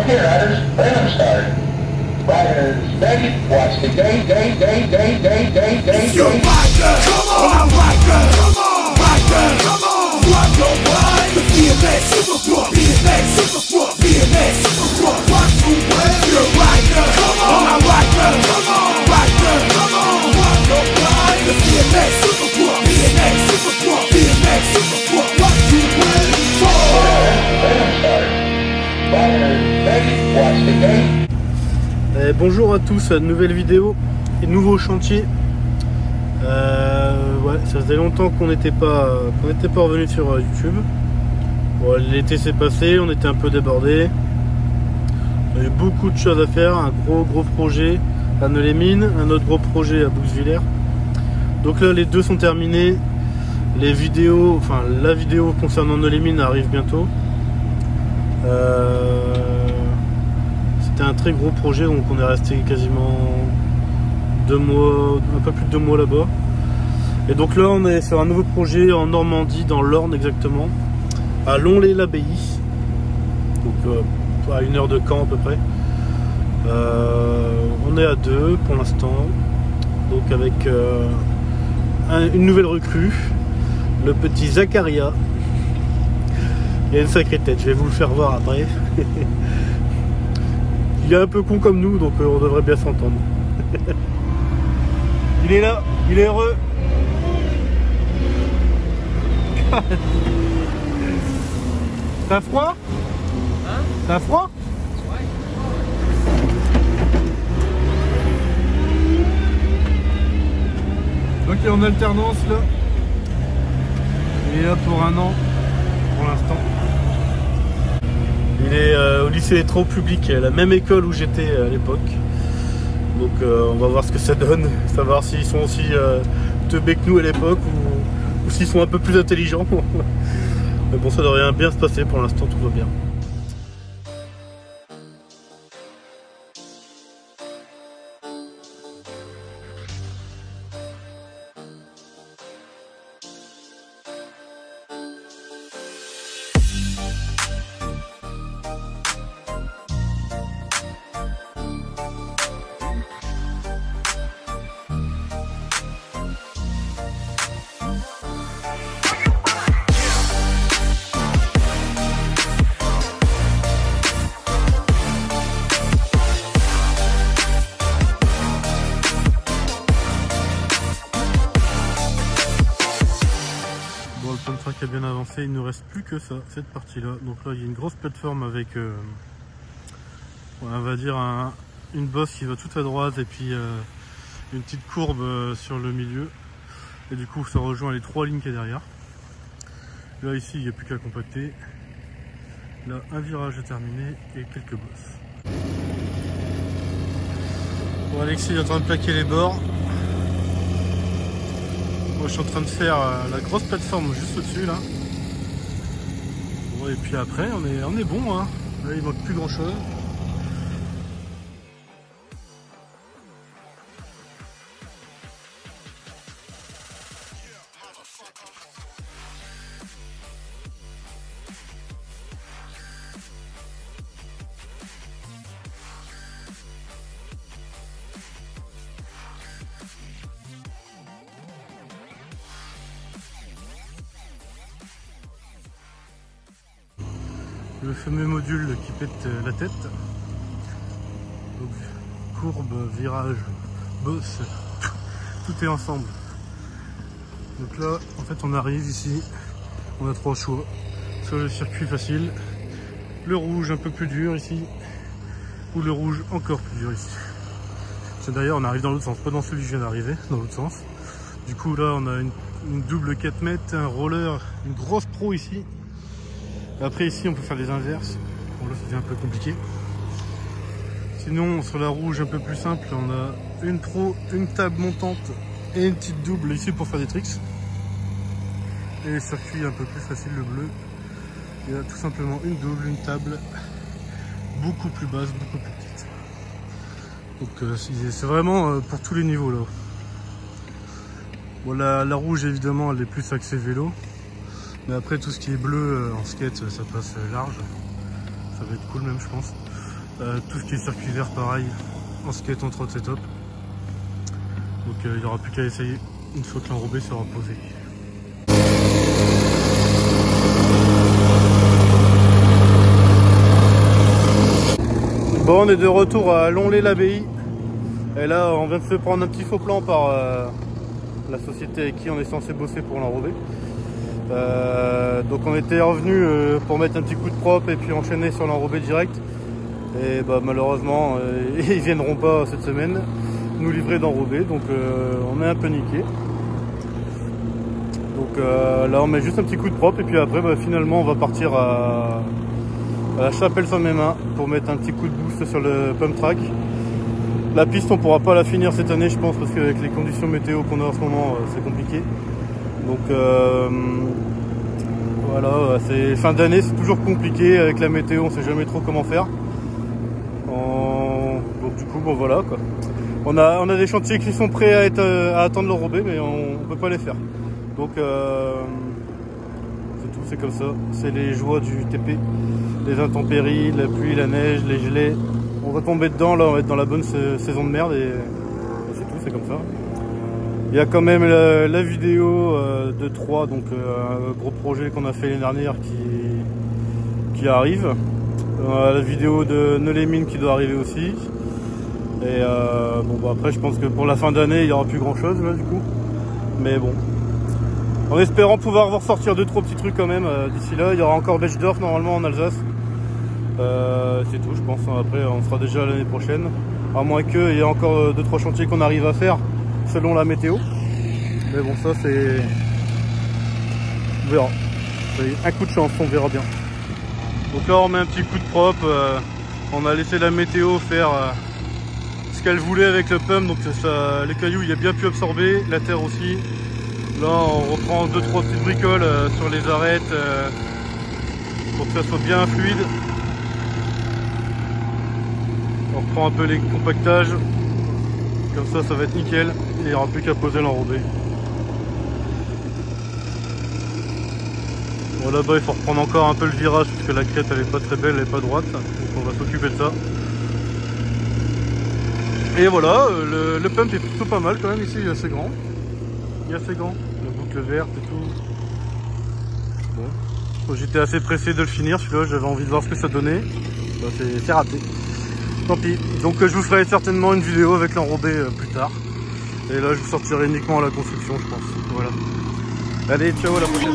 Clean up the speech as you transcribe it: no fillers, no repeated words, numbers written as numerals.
here, riders. Random start. Riders, ready, watch the day. If you're rider, come on, rider, come on, rider, come on, rock your ride. The BMX Superfruit, BMX Superfruit, BMX Superfruit, rock your way. If you're rider, come on, rider, come on, rider, come on, rock your ride. The BMX Superfruit, BMX Superfruit, BMX Superfruit, rock your way. Random start. Riders, ready, watch the day. Bonjour à tous, nouvelle vidéo et nouveau chantier. Ouais, ça faisait longtemps qu'on n'était pas revenu sur YouTube. Bon, l'été s'est passé, on était un peu débordés. On a eu beaucoup de choses à faire, un gros projet à Neu-les-Mines, un autre gros projet à Bouxwiller. Donc là les deux sont terminés. Les vidéos, enfin la vidéo concernant Neu-les-Mines arrive bientôt. C'était un très gros projet, donc on est resté quasiment 2 mois, un peu plus de 2 mois là-bas. Et donc là on est sur un nouveau projet en Normandie, dans l'Orne exactement, à Lonlay-l'Abbaye, donc à 1 heure de Caen à peu près. On est à 2 pour l'instant, donc avec une nouvelle recrue, le petit Zacharia. Il a une sacrée tête, je vais vous le faire voir après. Il est un peu con comme nous, donc on devrait bien s'entendre. Il est là, il est heureux. T'as froid? Hein? T'as froid? Ouais. Donc il est en alternance là. Il est là pour 1 an pour l'instant. Il est au lycée Étraux public, la même école où j'étais à l'époque. Donc on va voir ce que ça donne, savoir s'ils sont aussi teubés que nous à l'époque ou s'ils sont un peu plus intelligents. Mais bon, ça devrait bien se passer, pour l'instant tout va bien. Le track a bien avancé, il ne nous reste plus que ça, cette partie là. Donc là il y a une grosse plateforme avec on va dire une bosse qui va tout à droite et puis une petite courbe sur le milieu, et du coup ça rejoint les 3 lignes qui est derrière. Là ici il n'y a plus qu'à compacter. Là un virage est terminé et quelques bosses. Bon, Alexis est en train de plaquer les bords. Moi je suis en train de faire la grosse plateforme juste au-dessus là. Bon, et puis après on est bon hein. Là il manque plus grand chose. Le fameux module qui pète la tête. Donc, courbe, virage, bosse, tout est ensemble. Donc là, en fait, on arrive ici, on a 3 choix. Soit le circuit facile, le rouge un peu plus dur ici, ou le rouge encore plus dur ici. D'ailleurs, on arrive dans l'autre sens, pas dans celui que je viens d'arriver, dans l'autre sens. Du coup, là, on a une double 4 mètres, un roller, une grosse pro ici. Après ici on peut faire les inverses, bon là ça devient un peu compliqué. Sinon sur la rouge un peu plus simple, on a une pro, une table montante et une petite double ici pour faire des tricks. Et les circuits un peu plus facile, le bleu, il y a tout simplement une double, une table beaucoup plus basse, beaucoup plus petite. Donc c'est vraiment pour tous les niveaux là. Bon, la rouge évidemment elle est plus axée vélo. Mais après tout ce qui est bleu en skate ça passe large. Ça va être cool même je pense. Tout ce qui est circuit vert pareil, en skate en trot setup. Donc il n'y aura plus qu'à essayer une fois que l'enrobé sera posé. Bon, on est de retour à Lonlay-l'Abbaye. Et là on vient de se prendre un petit faux plan par la société avec qui on est censé bosser pour l'enrobé. Donc on était revenu pour mettre un petit coup de propre et puis enchaîner sur l'enrobé direct. Et bah, malheureusement ils viendront pas cette semaine nous livrer d'enrobé, donc on est un peu niqué. Donc là on met juste un petit coup de propre et puis après bah, finalement on va partir à la Chapelle-Saint-Mémin pour mettre un petit coup de boost sur le pump track. La piste on pourra pas la finir cette année je pense parce qu'avec les conditions météo qu'on a en ce moment c'est compliqué. Donc voilà, c'est fin d'année, c'est toujours compliqué avec la météo, on sait jamais trop comment faire. Donc du coup bon voilà quoi. On a des chantiers qui sont prêts à attendre l'enrobé mais on peut pas les faire. Donc c'est tout, c'est comme ça. C'est les joies du TP, les intempéries, la pluie, la neige, les gelées. On va tomber dedans, là on va être dans la bonne saison de merde et c'est tout, c'est comme ça. Il y a quand même la vidéo de 3, donc un gros projet qu'on a fait l'année dernière qui arrive. La vidéo de Nolémine qui doit arriver aussi. Et bon bah après je pense que pour la fin d'année il n'y aura plus grand chose là du coup. Mais bon. En espérant pouvoir vous ressortir 2-3 petits trucs quand même d'ici là. Il y aura encore Bechdorf normalement en Alsace. C'est tout je pense. Après on sera déjà l'année prochaine. À moins qu'il y ait encore 2-3 chantiers qu'on arrive à faire selon la météo. Mais bon ça c'est... On verra. Un coup de chance, on verra bien. Donc là on met un petit coup de propre. On a laissé la météo faire ce qu'elle voulait avec le pump. Donc ça, les cailloux il a bien pu absorber, la terre aussi. Là on reprend 2-3 petites bricoles sur les arêtes pour que ça soit bien fluide. On reprend un peu les compactages. Comme ça va être nickel. Il n'y aura plus qu'à poser l'enrobé. Bon là-bas il faut reprendre encore un peu le virage parce que la crête elle est pas très belle, elle est pas droite. Donc on va s'occuper de ça. Et voilà, le pump est plutôt pas mal quand même ici, il est assez grand. Il est assez grand, la boucle verte et tout. Bon. J'étais assez pressé de le finir celui-là, j'avais envie de voir ce que ça donnait. Bah, c'est raté. Tant pis. Donc je vous ferai certainement une vidéo avec l'enrobé plus tard. Et là je vous sortirai uniquement à la construction je pense. Voilà. Allez, ciao, à la prochaine.